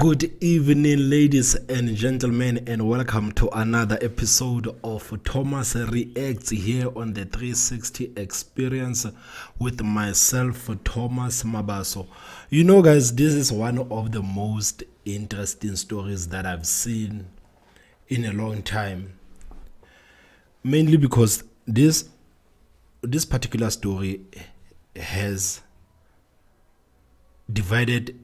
Good evening, ladies and gentlemen, and welcome to another episode of Thomas Reacts here on the 360 Experience with myself, Thomas Mabaso. You know, guys, this is one of the most interesting stories that I've seen in a long time, mainly because this particular story has divided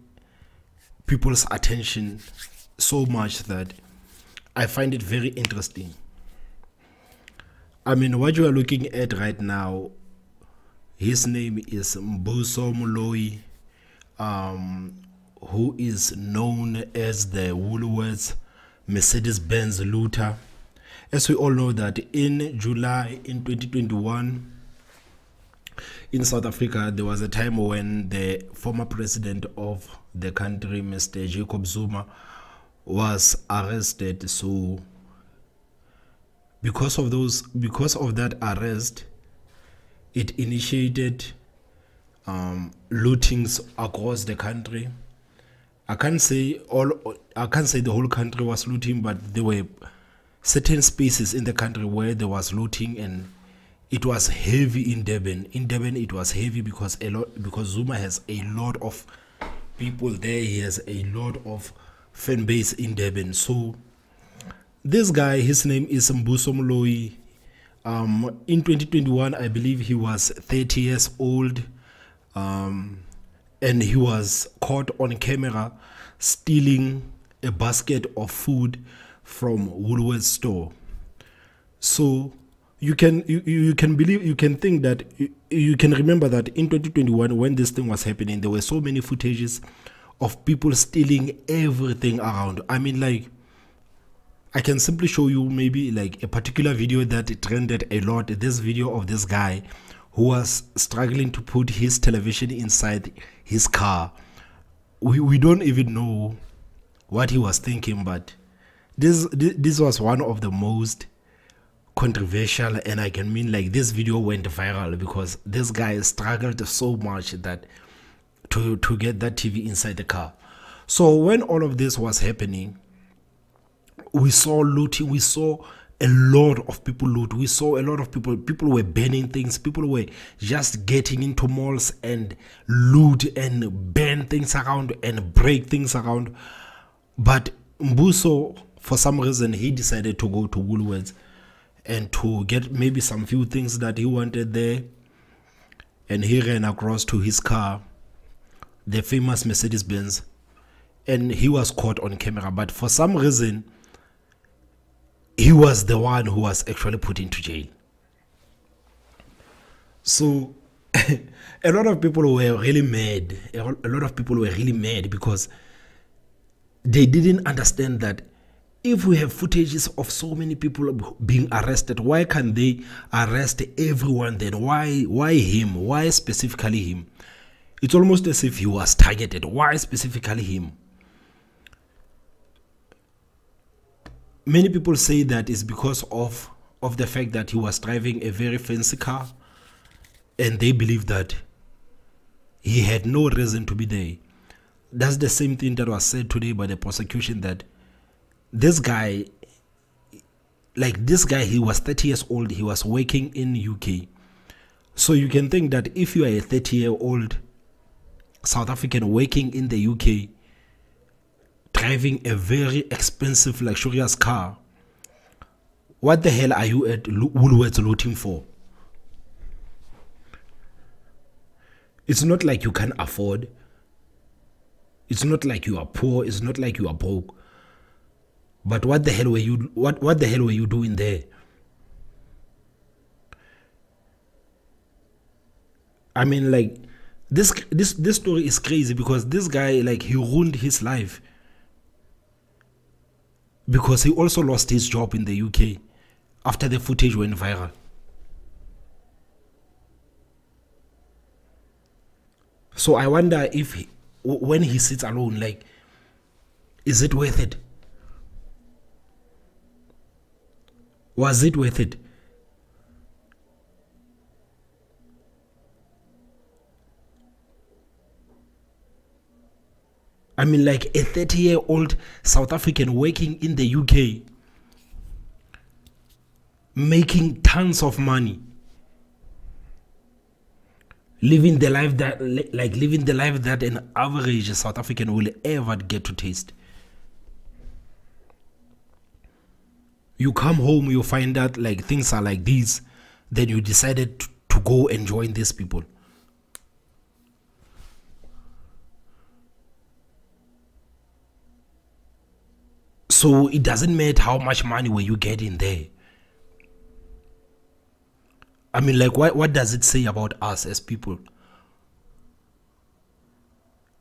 people's attention so much that I find it very interesting. I mean, what you are looking at right now, his name is Mbuso Moloi, who is known as the Woolworths Mercedes-Benz looter. As we all know that in July in 2021, in South Africa, there was a time when the former president of the country, Mr. Jacob Zuma, was arrested. So because of that arrest, it initiated lootings across the country. I can't say the whole country was looting, but there were certain spaces in the country where there was looting, and it was heavy in Durban. In Durban, it was heavy because Zuma has a lot of people there. He has a lot of fan base in Durban. So this guy, his name is Mbuso Moloi. In 2021, I believe he was 30 years old, and he was caught on camera stealing a basket of food from Woolworths store. So you can think that you can remember that in 2021, when this thing was happening, there were so many footages of people stealing everything around. I mean, like, I can simply show you maybe like a particular video that trended a lot. This video of this guy who was struggling to put his television inside his car. We don't even know what he was thinking, but this was one of the most controversial, and I can mean like this video went viral because this guy struggled so much that to get that TV inside the car. So when all of this was happening, we saw looting, we saw a lot of people loot, we saw a lot of people were burning things, people were just getting into malls and loot and burn things around and break things around. But Mbuso, for some reason, he decided to go to Woolworths and to get maybe some few things that he wanted there, and he ran across to his car, the famous Mercedes-Benz, and he was caught on camera. But for some reason, he was the one who was actually put into jail. So a lot of people were really mad. A lot of people were really mad because they didn't understand that if we have footages of so many people being arrested, why can't they arrest everyone then? Why him? Why specifically him? It's almost as if he was targeted. Why specifically him? Many people say that it's because of the fact that he was driving a very fancy car, and they believe that he had no reason to be there. That's the same thing that was said today by the prosecution, that this guy, he was 30 years old, he was working in UK. So you can think that if you are a 30-year-old South African working in the UK, driving a very expensive, luxurious car, what the hell are you at Woolworths looting for? It's not like you can afford. It's not like you are poor. It's not like you are broke. But what the hell were you? What the hell were you doing there? I mean, like, this story is crazy because this guy, like, he ruined his life because he also lost his job in the UK after the footage went viral. So I wonder if when he sits alone, like, is it worth it? Was it worth it? I mean, like a 30-year-old South African working in the UK, making tons of money, living the life that an average South African will ever get to taste. You come home, you find out like things are like this, then you decided to go and join these people. So it doesn't matter how much money were you getting there. I mean, like, what does it say about us as people?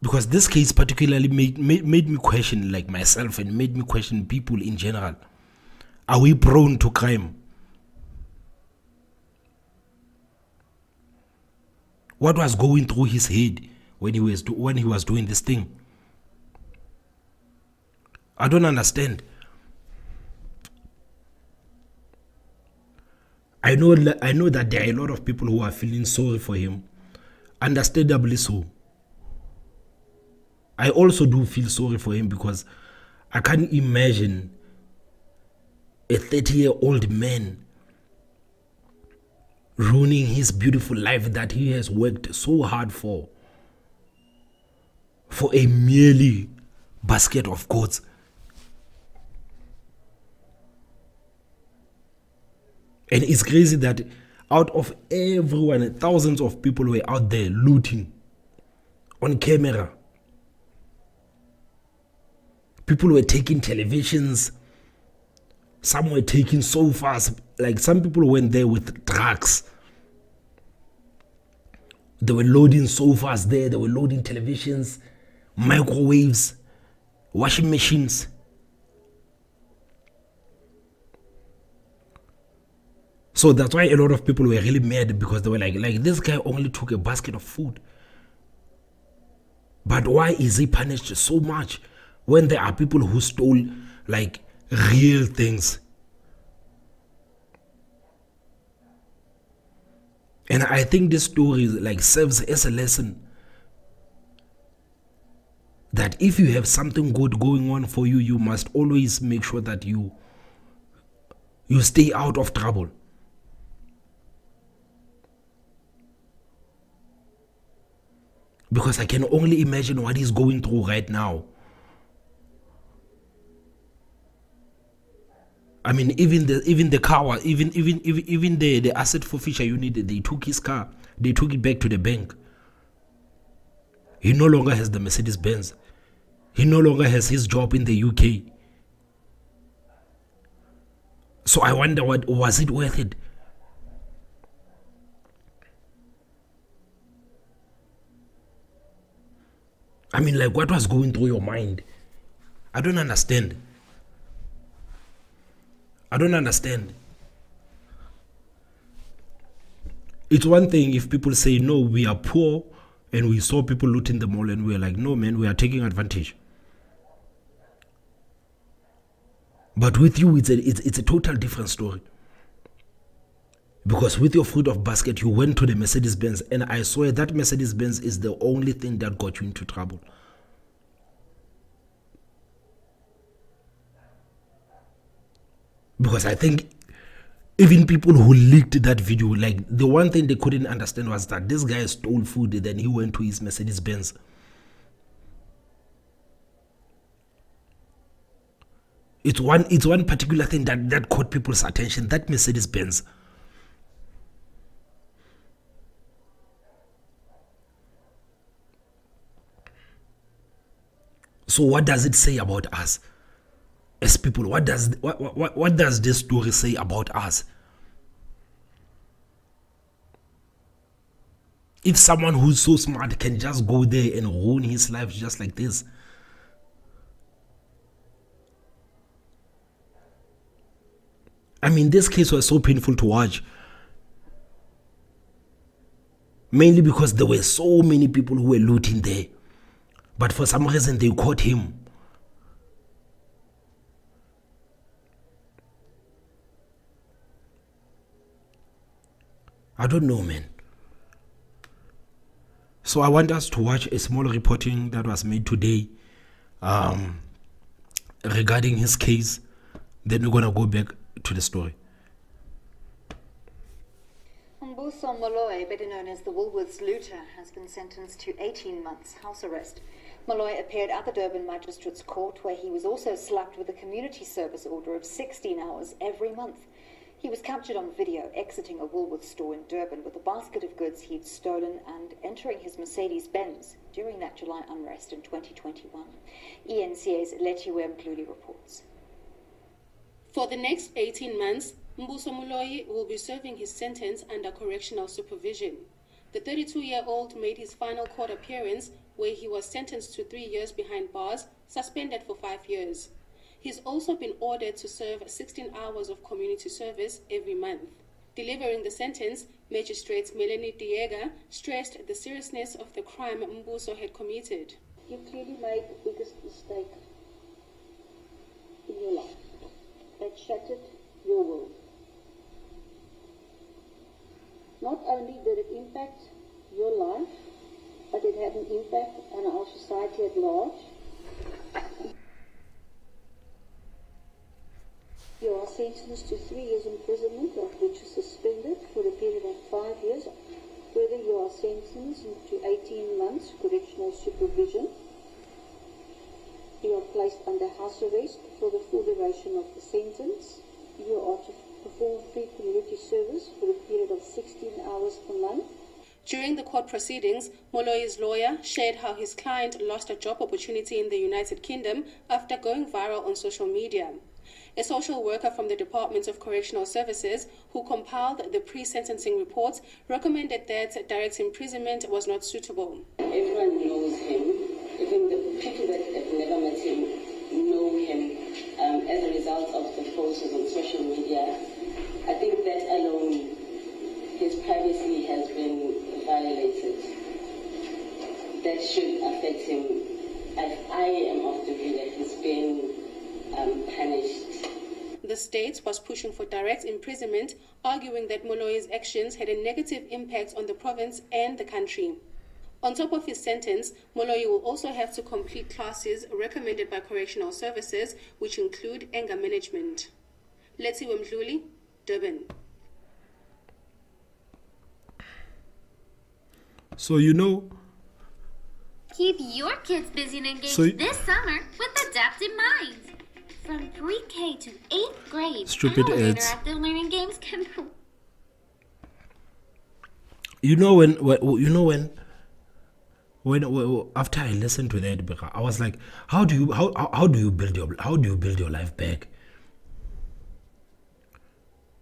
Because this case particularly made me question like myself, and made me question people in general. Are we prone to crime? What was going through his head when he was doing this thing? I don't understand. I know that there are a lot of people who are feeling sorry for him, understandably so. I also do feel sorry for him, because I can't imagine a 30-year-old man ruining his beautiful life that he has worked so hard for a merely basket of goods. And it's crazy that out of everyone, thousands of people were out there looting on camera. People were taking televisions. Some were taking sofas. Like, some people went there with trucks. They were loading sofas there. They were loading televisions, microwaves, washing machines. So that's why a lot of people were really mad, because they were like this guy only took a basket of food. But why is he punished so much when there are people who stole like real things? And I think this story like serves as a lesson that if you have something good going on for you, you must always make sure that you stay out of trouble. Because I can only imagine what he's going through right now. I mean, even the car, even the asset forfeiture unit, they took his car, they took it back to the bank. He no longer has the Mercedes Benz. He no longer has his job in the UK. So I wonder, was it worth it? I mean, like, what was going through your mind? I don't understand. I don't understand. It's one thing if people say, no, we are poor, and we saw people looting the mall, and we're like, no, man, we are taking advantage. But with you, it's a total different story. Because with your fruit of basket, you went to the Mercedes-Benz, and I swear that Mercedes-Benz is the only thing that got you into trouble. Because I think even people who leaked that video, like, the one thing they couldn't understand was that this guy stole food, and then he went to his Mercedes-Benz. It's one particular thing that caught people's attention, that Mercedes-Benz. So what does it say about us as people? What does this story say about us? If someone who's so smart can just go there and ruin his life just like this. I mean, this case was so painful to watch. Mainly because there were so many people who were looting there. But for some reason, they caught him. I don't know, man. So I want us to watch a small reporting that was made today regarding his case. Then we're gonna go back to the story. Mbuso Moloi, better known as the Woolworths looter, has been sentenced to 18 months house arrest. Moloi appeared at the Durban Magistrates Court, where he was also slapped with a community service order of 16 hours every month. He was captured on video exiting a Woolworths store in Durban with a basket of goods he'd stolen and entering his Mercedes-Benz during that July unrest in 2021. ENCA's Letiwe Mdluli reports. For the next 18 months, Mbuso Moloi will be serving his sentence under correctional supervision. The 32-year-old made his final court appearance, where he was sentenced to 3 years behind bars, suspended for 5 years. He's also been ordered to serve 16 hours of community service every month. Delivering the sentence, Magistrate Melanie Diega stressed the seriousness of the crime Mbuso had committed. You clearly made the biggest mistake in your life. That shattered your world. Not only did it impact your life, but it had an impact on our society at large. You are sentenced to 3 years imprisonment, of which is suspended for a period of 5 years. Further, you are sentenced to 18 months correctional supervision. You are placed under house arrest for the full duration of the sentence. You are to perform free community service for a period of 16 hours per month. During the court proceedings, Moloi's lawyer shared how his client lost a job opportunity in the United Kingdom after going viral on social media. A social worker from the Department of Correctional Services, who compiled the pre-sentencing reports, recommended that direct imprisonment was not suitable. Everyone knows him. Even the people that have never met him know him as a result of the photos on social media. I think that alone, his privacy has been violated. That should affect him. I am of the view that he's been punished. The state was pushing for direct imprisonment, arguing that Moloi's actions had a negative impact on the province and the country. On top of his sentence, Moloi will also have to complete classes recommended by correctional services, which include anger management. Letiwe Mdluli, Durban. So you know, keep your kids busy and engaged this summer with Adaptive Minds. From pre-K to 8th grade, Stupid our ads. interactive learning games can. When after I listened to that, I was like, how do you build your life back?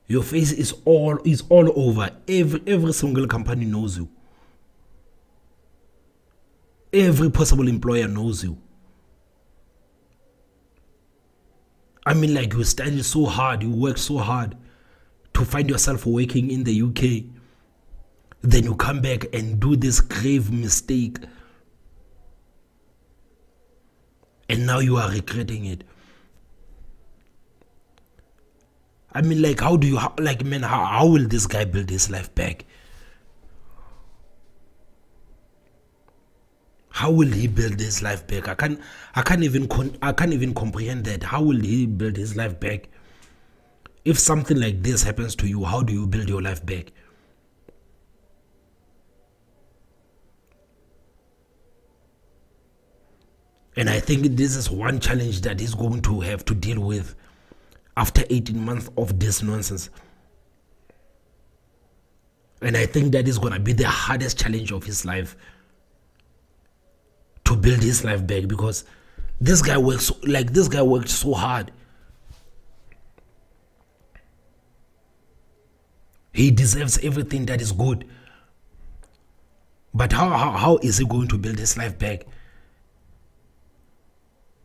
Your face is all over. Every single company knows you. Every possible employer knows you. I mean, like, you studied so hard, you worked so hard to find yourself working in the UK. Then you come back and do this grave mistake. And now you are regretting it. I mean, like, how will this guy build his life back? How will he build his life back? I can't even comprehend that. How will he build his life back? If something like this happens to you, how do you build your life back? And I think this is one challenge that he's going to have to deal with after 18 months of this nonsense. And I think that is going to be the hardest challenge of his life, to build his life back, because this guy worked so hard. He deserves everything that is good. But how is he going to build his life back?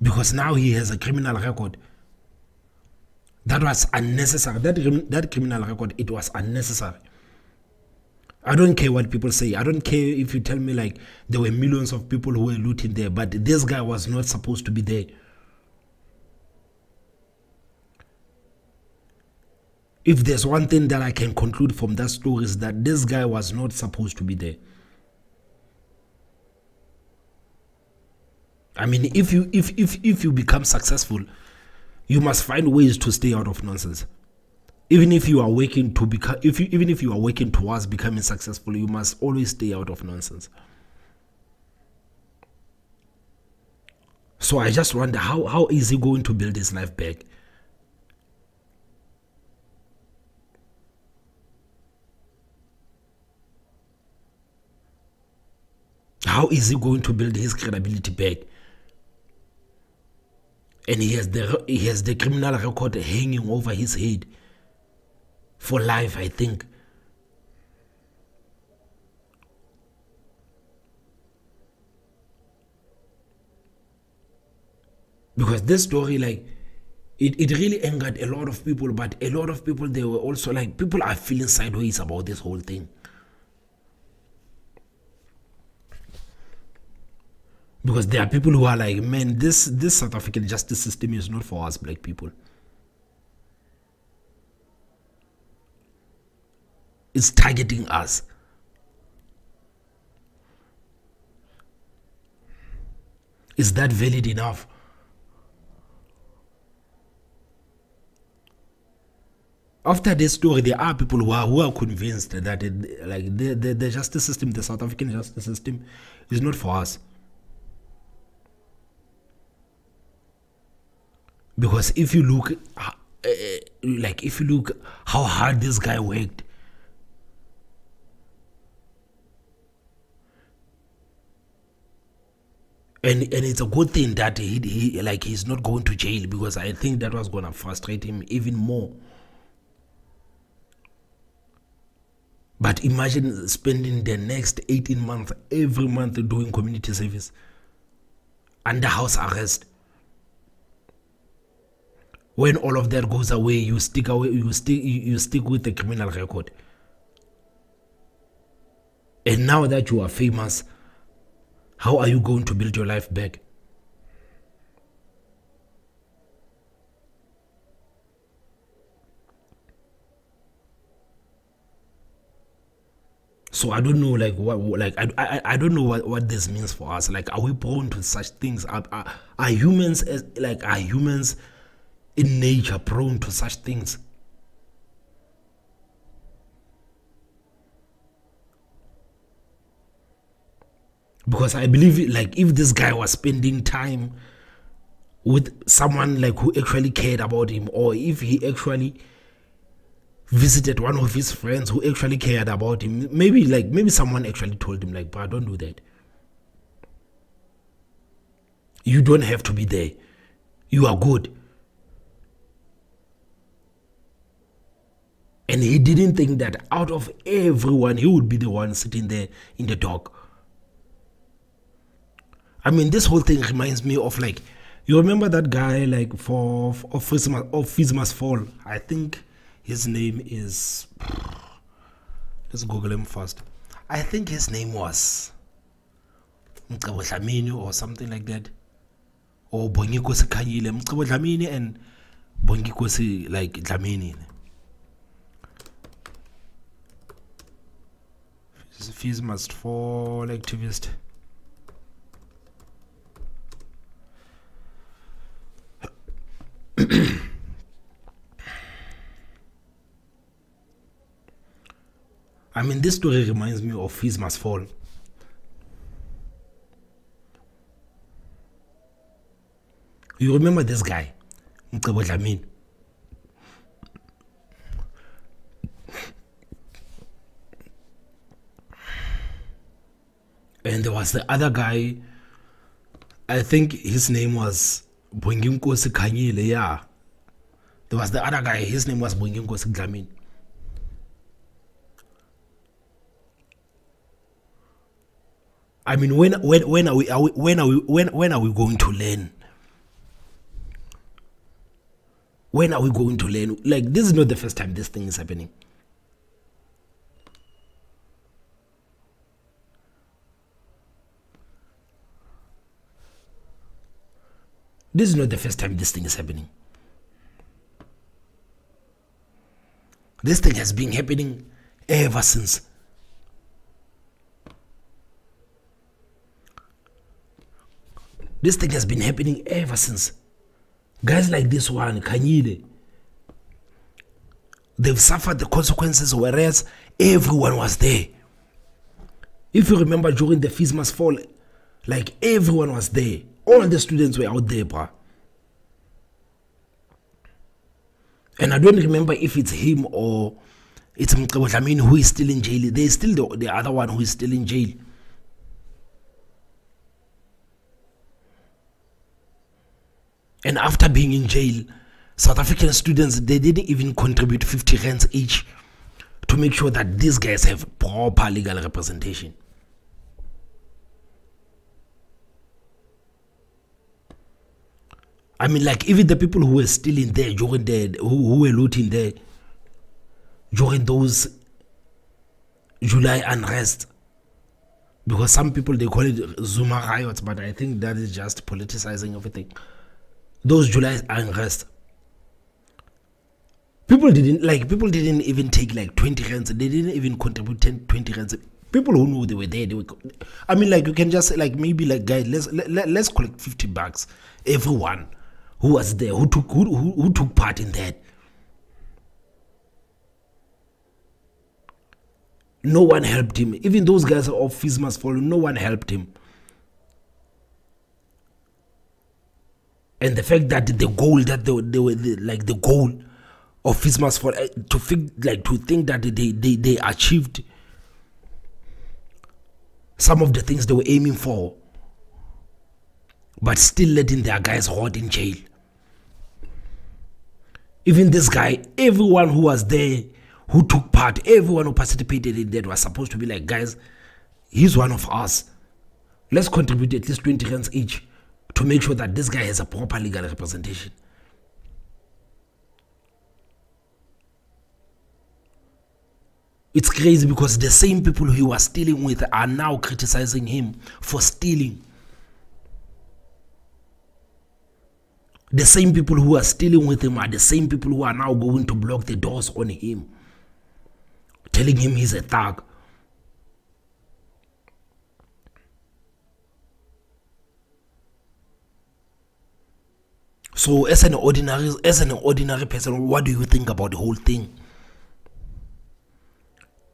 Because now he has a criminal record. That was unnecessary. That criminal record, it was unnecessary. I don't care what people say. I don't care if you tell me like there were millions of people who were looting there, but this guy was not supposed to be there. If there's one thing that I can conclude from that story, is that this guy was not supposed to be there. I mean, if you become successful, you must find ways to stay out of nonsense. Even if you are working to become, even if you are working towards becoming successful, you must always stay out of nonsense. So I just wonder how is he going to build his life back? How is he going to build his credibility back? And he has the criminal record hanging over his head for life, I think. Because this story, like, it really angered a lot of people, but a lot of people, they were also like, people are feeling sideways about this whole thing. Because there are people who are like, man, this South African justice system is not for us black people. It's targeting us. Is that valid enough? After this story, there are people who are convinced that the justice system, the South African justice system, is not for us. Because if you look, if you look how hard this guy worked, and it's a good thing that he's not going to jail, because I think that was gonna frustrate him even more. But imagine spending the next 18 months every month doing community service under house arrest. When all of that goes away, you stick with the criminal record. And now that you are famous, how are you going to build your life back? So I don't know, I don't know what this means for us. Like, are we prone to such things? Are humans in nature prone to such things? Because I believe, like, if this guy was spending time with someone like who actually cared about him, or if he actually visited one of his friends who actually cared about him, maybe someone actually told him, like, but don't do that. You don't have to be there. You are good. And he didn't think that out of everyone, he would be the one sitting there in the dock. I mean, this whole thing reminds me of, like, you remember that guy, like, of Fees Must Fall? I think his name is, let's Google him first. I think his name was Mcebo Dlamini or something like that. Or Bongikosi Khanyile. Mcebo Dlamini and Bongikosi, like, Dlamini. Fees Must Fall activist. I mean, this story reminds me of Fees Must Fall. You remember this guy, Mcebo Dlamini? And there was the other guy, I think his name was Bongikosi Khanyile, yeah. There was the other guy, his name was Bongikosi Dlamini. I mean, when are we going to learn? When are we going to learn? Like, this is not the first time this thing is happening. This is not the first time this thing is happening. This thing has been happening ever since. This thing has been happening ever since. Guys like this one, Kanyile, they've suffered the consequences, whereas everyone was there. If you remember during the Fees Must Fall, like everyone was there. All the students were out there, bruh. And I don't remember if it's him or it's Mqabodlamini who is still in jail. There's still the other one who is still in jail. And after being in jail, South African students, they didn't even contribute 50 rands each to make sure that these guys have proper legal representation. I mean, like, even the people who were still in there during the, who were looting there during those July unrest, because some people, they call it Zuma riots, but I think that is just politicizing everything. Those July unrest, people didn't even take like 20 rands. They didn't even contribute 20 rands. People who knew they were there, I mean, like, you can just like, maybe like, guys, let's collect $50. Everyone who was there, who took part in that. No one helped him. Even those guys of Fees Must Fall, no one helped him. And the fact that the goal that they were like the goal of Fees Must Fall, to think that they achieved some of the things they were aiming for, but still letting their guys rot in jail. Even this guy, everyone who was there, who took part, everyone who participated in that was supposed to be like, guys, he's one of us. Let's contribute at least 20 rands each to make sure that this guy has a proper legal representation. It's crazy because the same people he was stealing with are now criticizing him for stealing. The same people who are stealing with him are the same people who are now going to block the doors on him, telling him he's a thug. So as an ordinary person, what do you think about the whole thing?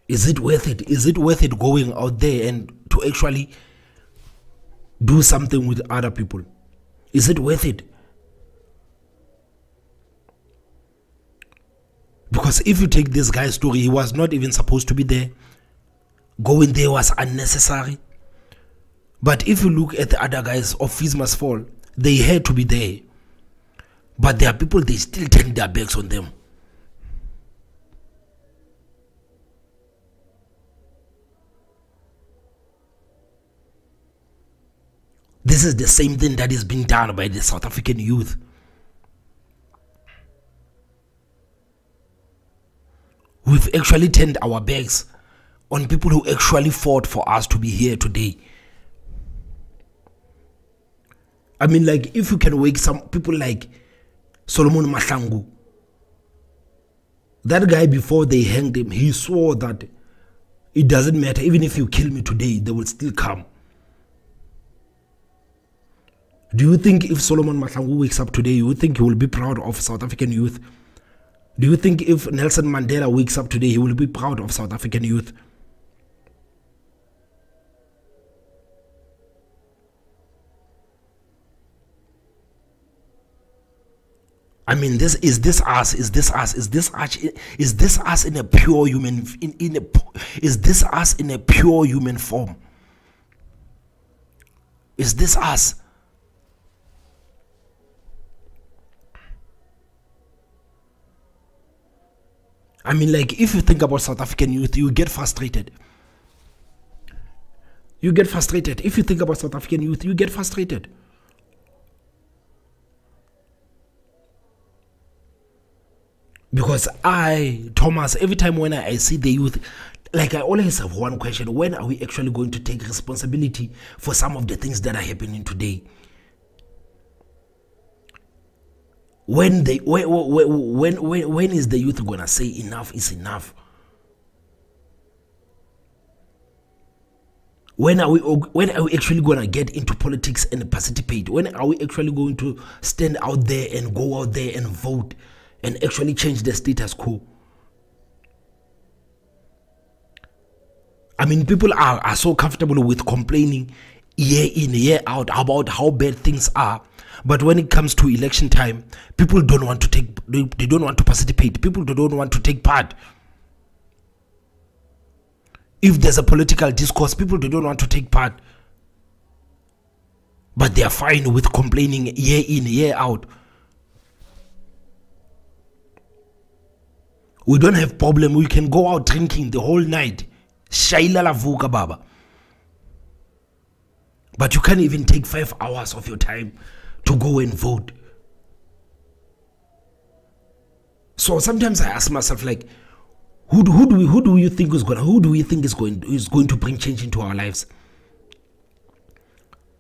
Is it worth it? Is it worth it going out there and to actually do something with other people? Is it worth it? Because if you take this guy's story, he was not even supposed to be there. Going there was unnecessary. But if you look at the other guys of Fees Must Fall, they had to be there. But there are people, they still turn their backs on them. This is the same thing that is being done by the South African youth. We've actually turned our backs on people who actually fought for us to be here today. I mean, like, if you can wake some people like Solomon Mahlangu, that guy, before they hanged him, he swore that it doesn't matter, even if you kill me today, they will still come. Do you think if Solomon Mahlangu wakes up today, you think he will be proud of South African youth? Do you think if Nelson Mandela wakes up today, he will be proud of South African youth? I mean, is this us in a pure human is this us in a pure human form? Is this us? I mean, like, if you think about South African youth, you get frustrated. You get frustrated. If you think about South African youth, you get frustrated. Because Thomas, every time when I see the youth, like, I always have one question: when are we actually going to take responsibility for some of the things that are happening today? When is the youth gonna say enough is enough? When are we actually going to get into politics and participate? When are we actually going to stand out there and go out there and vote and actually change the status quo? I mean, people are so comfortable with complaining year in, year out about how bad things are. But when it comes to election time, people don't want to they don't want to participate. People don't want to take part. If there's a political discourse, people don't want to take part. But they are fine with complaining year in, year out. We don't have problem. We can go out drinking the whole night. Shaila la vuka baba. But you can't even take 5 hours of your time to go and vote. So sometimes I ask myself, like, who do we think is going to bring change into our lives?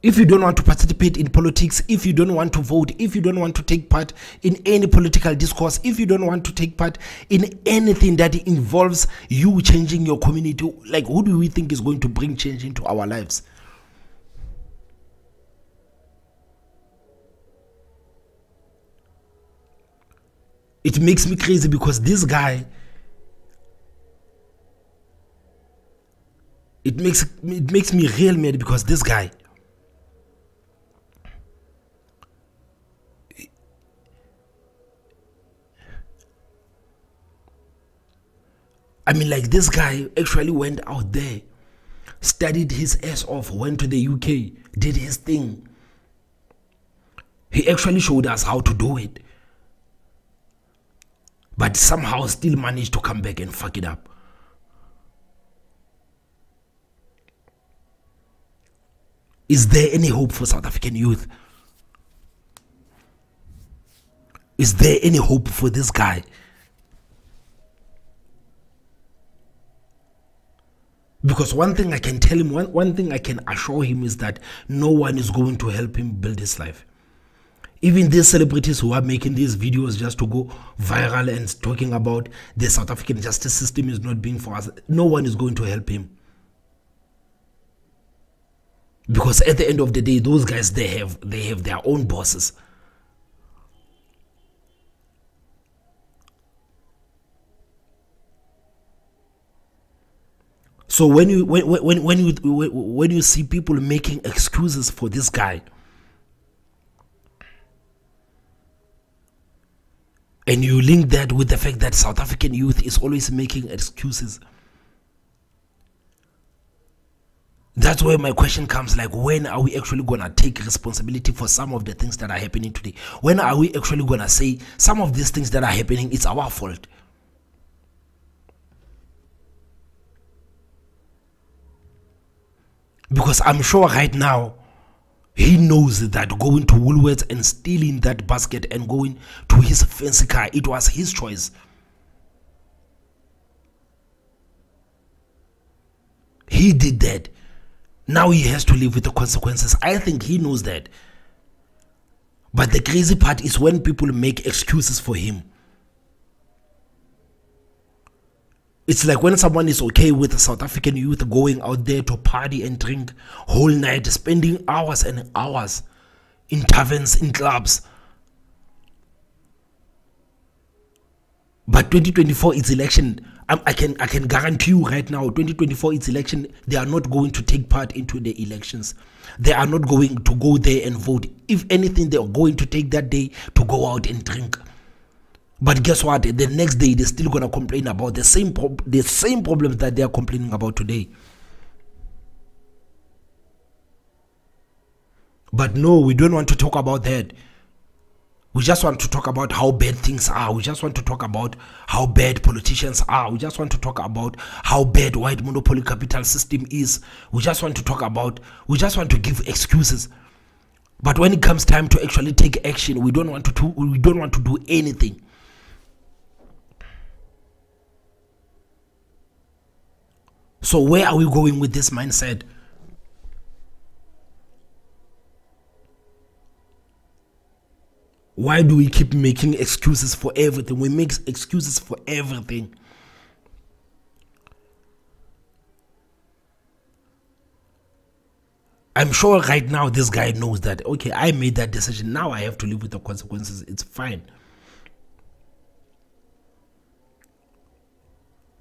If you don't want to participate in politics, if you don't want to vote, if you don't want to take part in any political discourse, if you don't want to take part in anything that involves you changing your community, like, who do we think is going to bring change into our lives? It makes me crazy because this guy, it makes me real mad because this guy, I mean, like, this guy actually went out there, studied his ass off, went to the UK, did his thing. He actually showed us how to do it. But somehow still managed to come back and fuck it up. Is there any hope for South African youth? Is there any hope for this guy? Because one thing I can tell him, one thing I can assure him is that no one is going to help him build his life. Even these celebrities who are making these videos just to go viral and talking about the South African justice system is not being for us, no one is going to help him. Because at the end of the day, those guys, they have their own bosses. So when you see people making excuses for this guy, and you link that with the fact that South African youth is always making excuses, that's where my question comes, like, when are we actually going to take responsibility for some of the things that are happening today? When are we actually going to say some of these things that are happening, it's our fault? Because I'm sure right now, he knows that going to Woolworths and stealing that basket and going to his fancy car, it was his choice. He did that. Now he has to live with the consequences. I think he knows that. But the crazy part is when people make excuses for him. It's like when someone is okay with the South African youth going out there to party and drink whole night, spending hours and hours in taverns, in clubs. But 2024 is election. I can guarantee you right now, 2024 is election. They are not going to take part into the elections. They are not going to go there and vote. If anything, they are going to take that day to go out and drink. But guess what? The next day, they're still going to complain about the same problems that they are complaining about today. But no, we don't want to talk about that. We just want to talk about how bad things are. We just want to talk about how bad politicians are. We just want to talk about how bad white monopoly capital system is. We just want to give excuses. But when it comes time to actually take action, we don't want to do anything. So where are we going with this mindset? Why do we keep making excuses for everything? We make excuses for everything. I'm sure right now this guy knows that, okay, I made that decision. Now I have to live with the consequences. It's fine.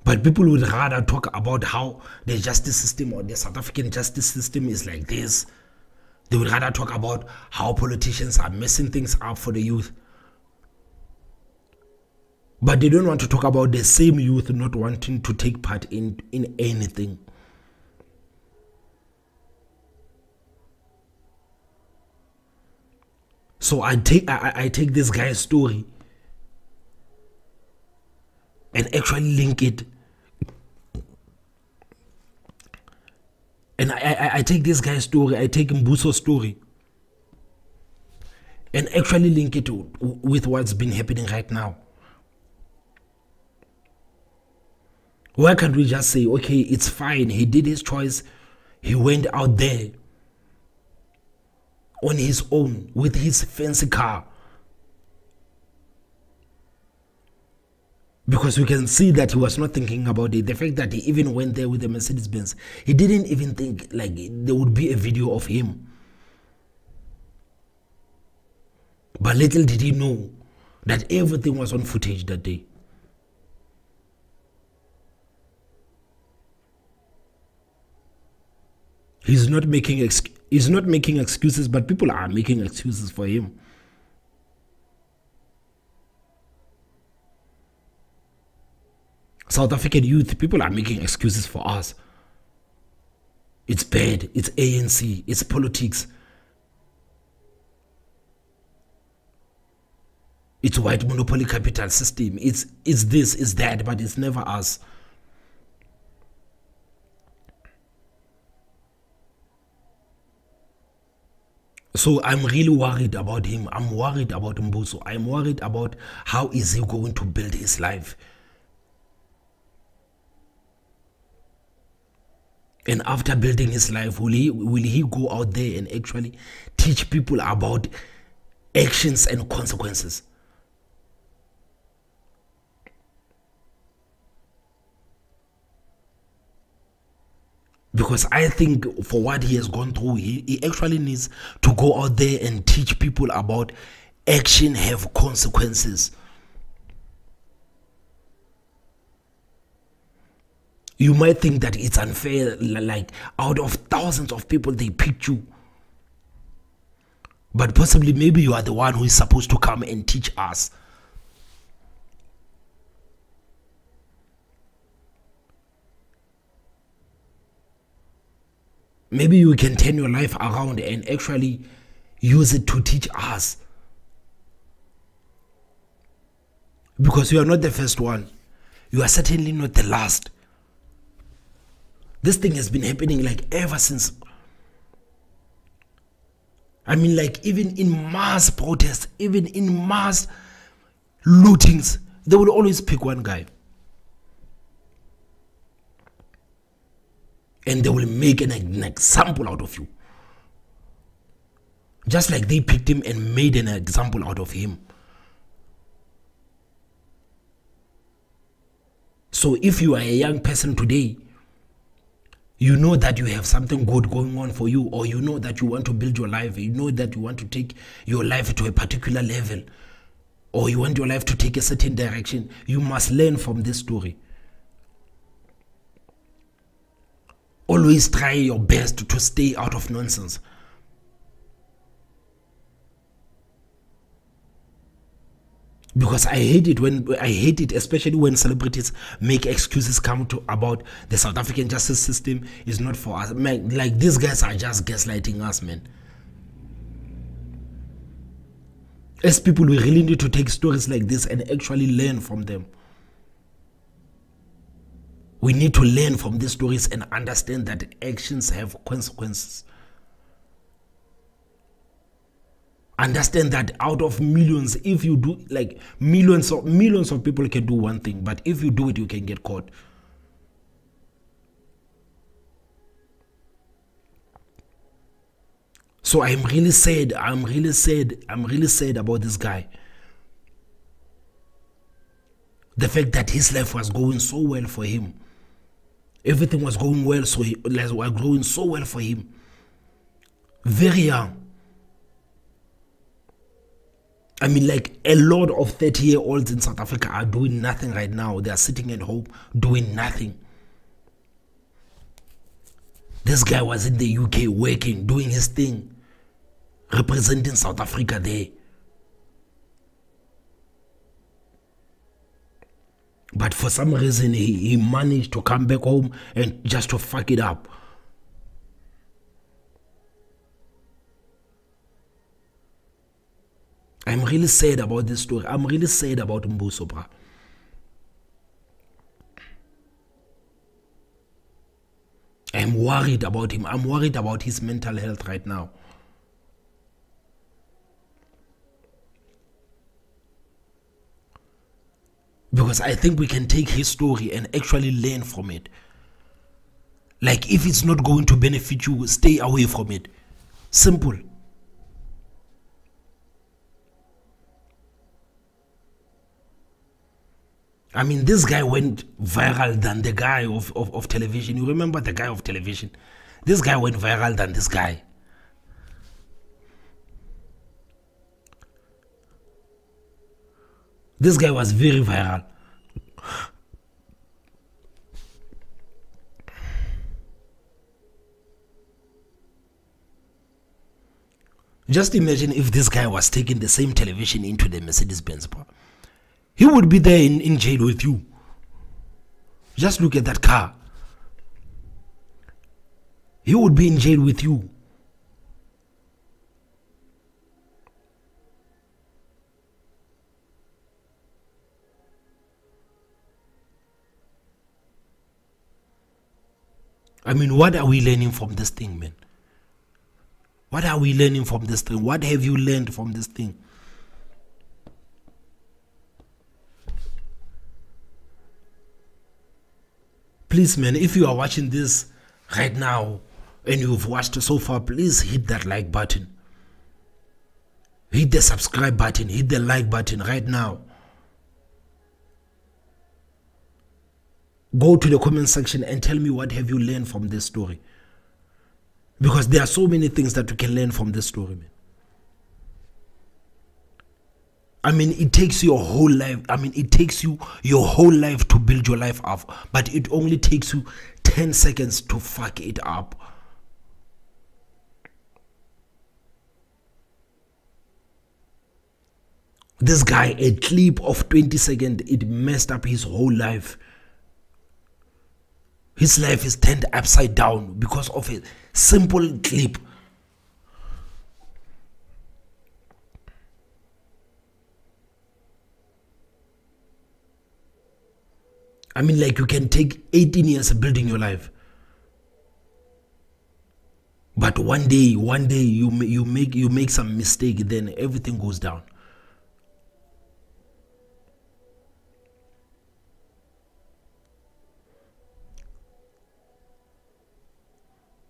But people would rather talk about how the justice system or the South African justice system is like this. They would rather talk about how politicians are messing things up for the youth. But they don't want to talk about the same youth not wanting to take part in anything. So I take this guy's story and actually link it. And I take this guy's story, I take Mbuso's story, and actually link it with what's been happening right now. Why can't we just say, okay, it's fine, he did his choice, he went out there on his own with his fancy car? Because we can see that he was not thinking about it. The fact that he even went there with a Mercedes-Benz, he didn't even think like there would be a video of him. But little did he know that everything was on footage that day. He's not making excuses, but people are making excuses for him. South African youth, people are making excuses for us. It's bad, it's ANC, it's politics. It's white monopoly capital system. It's this, it's that, but it's never us. So I'm really worried about him. I'm worried about Mbuso. I'm worried about how is he going to build his life. And after building his life, will he go out there and actually teach people about actions and consequences? Because I think for what he has gone through, he actually needs to go out there and teach people about action have consequences. You might think that it's unfair, like out of thousands of people, they picked you. But possibly maybe you are the one who is supposed to come and teach us. Maybe you can turn your life around and actually use it to teach us. Because you are not the first one. You are certainly not the last. This thing has been happening like ever since. I mean, like even in mass protests, even in mass lootings, they will always pick one guy. And they will make an example out of you. Just like they picked him and made an example out of him. So if you are a young person today, you know that you have something good going on for you, or you know that you want to build your life, you know that you want to take your life to a particular level, or you want your life to take a certain direction, you must learn from this story. Always try your best to stay out of nonsense. Because I hate it especially when celebrities make excuses come to about the South African justice system is not for us. Man, like these guys are just gaslighting us, man. As people, we really need to take stories like this and actually learn from them. We need to learn from these stories and understand that actions have consequences. Understand that out of millions, if you do, like millions of people can do one thing, but if you do it, you can get caught. So I'm really sad about this guy. The fact that his life was going so well for him. Everything was going well, so was going so well for him. Very young. I mean, like, a lot of 30-year-olds in South Africa are doing nothing right now. They are sitting at home doing nothing. This guy was in the UK working, doing his thing, representing South Africa there. But for some reason, he managed to come back home and just to fuck it up. I'm really sad about this story. I'm really sad about Mbuso, bra. I'm worried about him. I'm worried about his mental health right now. Because I think we can take his story and actually learn from it. Like, if it's not going to benefit you, stay away from it. Simple. I mean, this guy went viral than the guy of television. You remember the guy of television? This guy went viral than this guy. This guy was very viral. Just imagine if this guy was taking the same television into the Mercedes-Benz, bro. He would be there in jail with you. Just look at that car. He would be in jail with you. I mean, what are we learning from this thing, man? What are we learning from this thing? What have you learned from this thing? Please, man, if you are watching this right now and you've watched so far, please hit that like button. Hit the subscribe button. Hit the like button right now. Go to the comment section and tell me what have you learned from this story. Because there are so many things that you can learn from this story, man. I mean, it takes your whole life. I mean, it takes you your whole life to build your life up. But it only takes you 10 seconds to fuck it up. This guy, a clip of 20 seconds, it messed up his whole life. His life is turned upside down because of a simple clip. I mean, like, you can take 18 years building your life. But one day you make some mistake, then everything goes down.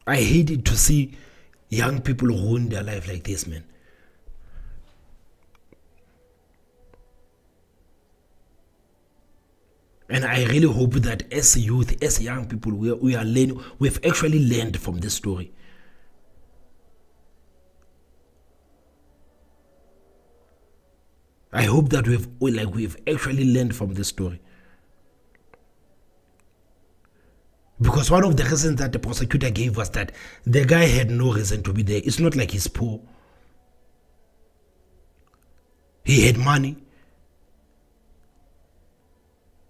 I hate it to see young people ruin their life like this, man. And I really hope that as youth, as young people, we are learning. We've actually learned from this story. I hope that we've actually learned from this story. Because one of the reasons that the prosecutor gave was that the guy had no reason to be there. It's not like he's poor. He had money.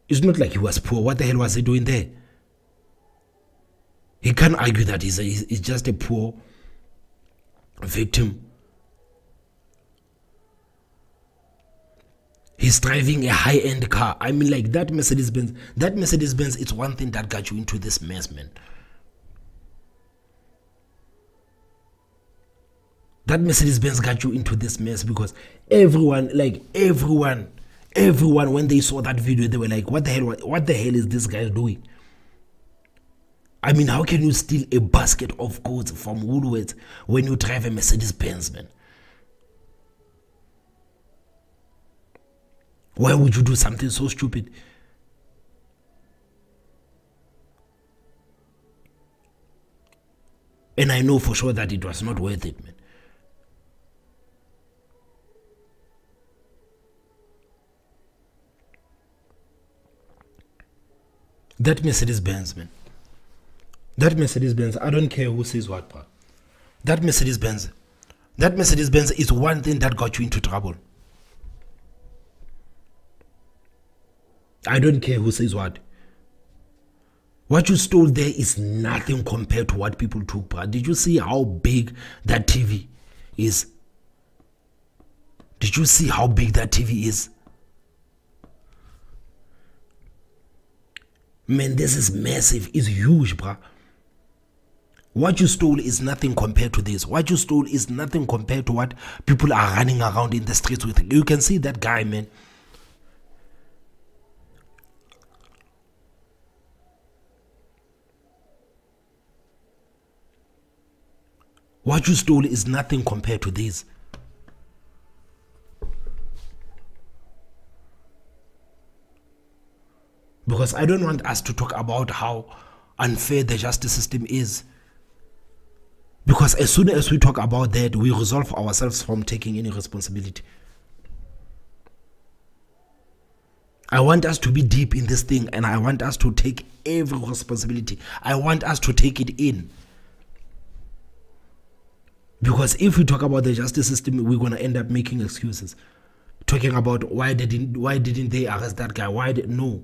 It's not like he was poor. What the hell was he doing there? He can't argue that he's just a poor victim. He's driving a high-end car. I mean, like, that Mercedes-Benz, it's one thing that got you into this mess, man. That Mercedes-Benz got you into this mess because everyone, when they saw that video, they were like, what the hell is this guy doing? I mean, how can you steal a basket of goods from Woolworths when you drive a Mercedes-Benz, man? Why would you do something so stupid? And I know for sure that it was not worth it, man. That Mercedes-Benz, man. That Mercedes-Benz, I don't care who says what, bro. That Mercedes-Benz is one thing that got you into trouble. I don't care who says what. What you stole there is nothing compared to what people took, bro. Did you see how big that TV is? Did you see how big that TV is? Man, this is massive. It's huge, bro. What you stole is nothing compared to this. What you stole is nothing compared to what people are running around in the streets with. You can see that guy, man. What you stole is nothing compared to this. Because I don't want us to talk about how unfair the justice system is. Because as soon as we talk about that, we resolve ourselves from taking any responsibility. I want us to be deep in this thing, and I want us to take every responsibility. I want us to take it in. Because if we talk about the justice system, we're going to end up making excuses. Talking about why didn't they arrest that guy? No.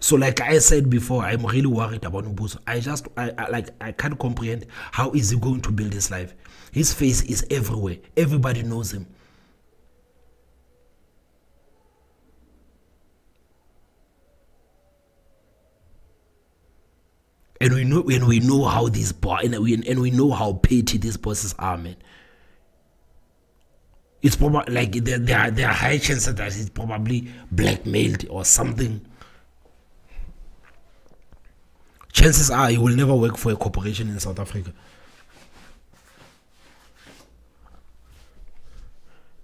So like I said before, I'm really worried about Mbuso. I can't comprehend how is he going to build his life. His face is everywhere. Everybody knows him. And we know how these we know how petty these bosses are, man. It's probably like there are high chances that he's probably blackmailed or something. Chances are he will never work for a corporation in South Africa.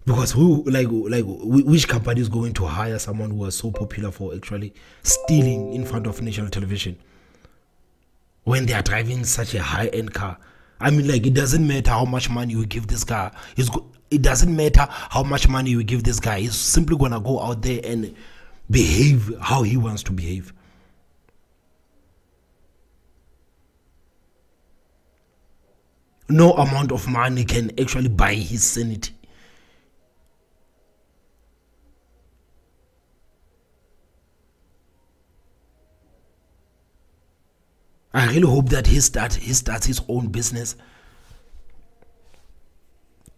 Because which company is going to hire someone who was so popular for actually stealing in front of national television when they are driving such a high-end car? I mean, like, it doesn't matter how much money you give this guy. It doesn't matter how much money you give this guy. He's simply gonna go out there and behave how he wants to behave. No amount of money can actually buy his sanity. I really hope that he starts his own business.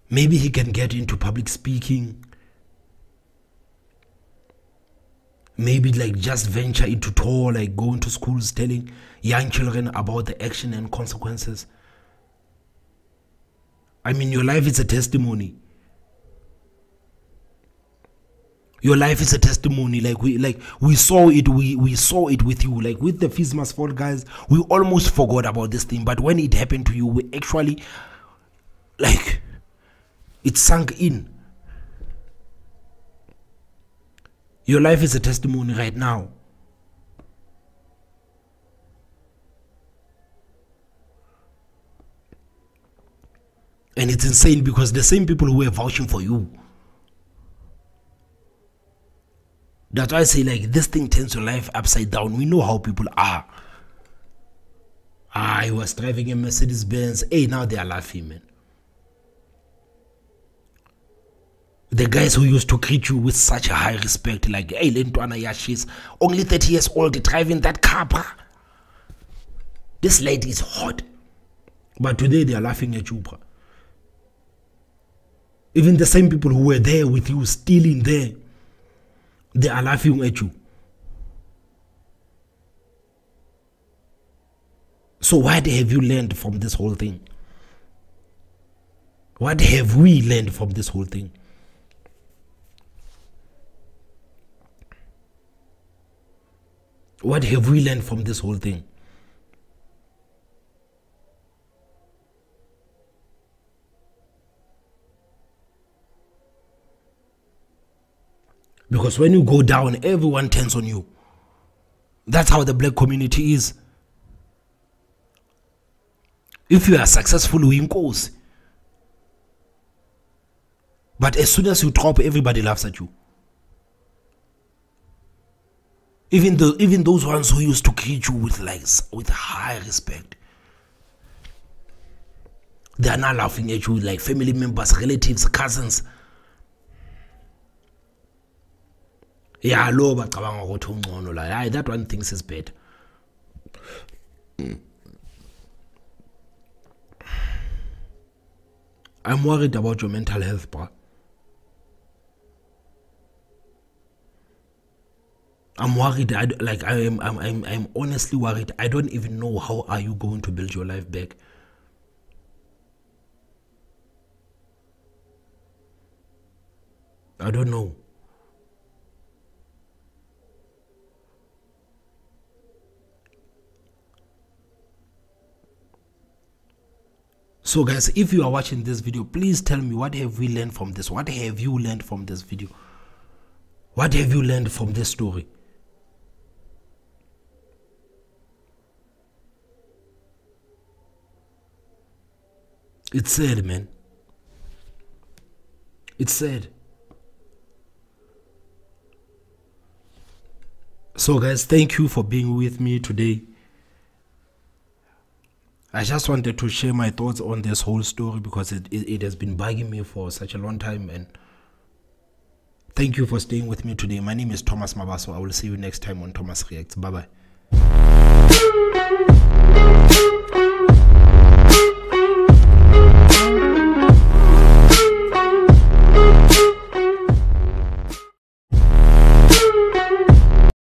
Maybe he can get into public speaking. Maybe like just venture into tour, like going to schools telling young children about the action and consequences. I mean, your life is a testimony. Your life is a testimony. Like we saw it. We saw it with you. Like with the Fees Must Fall guys, we almost forgot about this thing. But when it happened to you, we actually, like, it sunk in. Your life is a testimony right now. And it's insane because the same people who were vouching for you. That's why I say, like, this thing turns your life upside down. We know how people are. I was driving a Mercedes-Benz. Hey, now they are laughing, man. The guys who used to greet you with such a high respect, like, hey, Lentwana Yashis, only 30 years old, driving that car, bruh. This lady is hot. But today they are laughing at you, bruh. Even the same people who were there with you, stealing there, they are laughing at you. So what have you learned from this whole thing? What have we learned from this whole thing? What have we learned from this whole thing? Because when you go down, everyone turns on you. That's how the black community is. If you are successful, you inkosi. But as soon as you drop, everybody laughs at you. Even those ones who used to greet you with high respect, they are now laughing at you, like family members, relatives, cousins. Yeah, that one thinks is bad. I'm worried about your mental health, bro. I'm worried. I'm honestly worried. I don't even know how are you going to build your life back. I don't know. So guys, if you are watching this video, please tell me, what have we learned from this? What have you learned from this video? What have you learned from this story? It's sad, man. It's sad. So guys, thank you for being with me today. I just wanted to share my thoughts on this whole story because it has been bugging me for such a long time, and thank you for staying with me today. My name is Thomas Mabaso. I will see you next time on Thomas Reacts. Bye bye.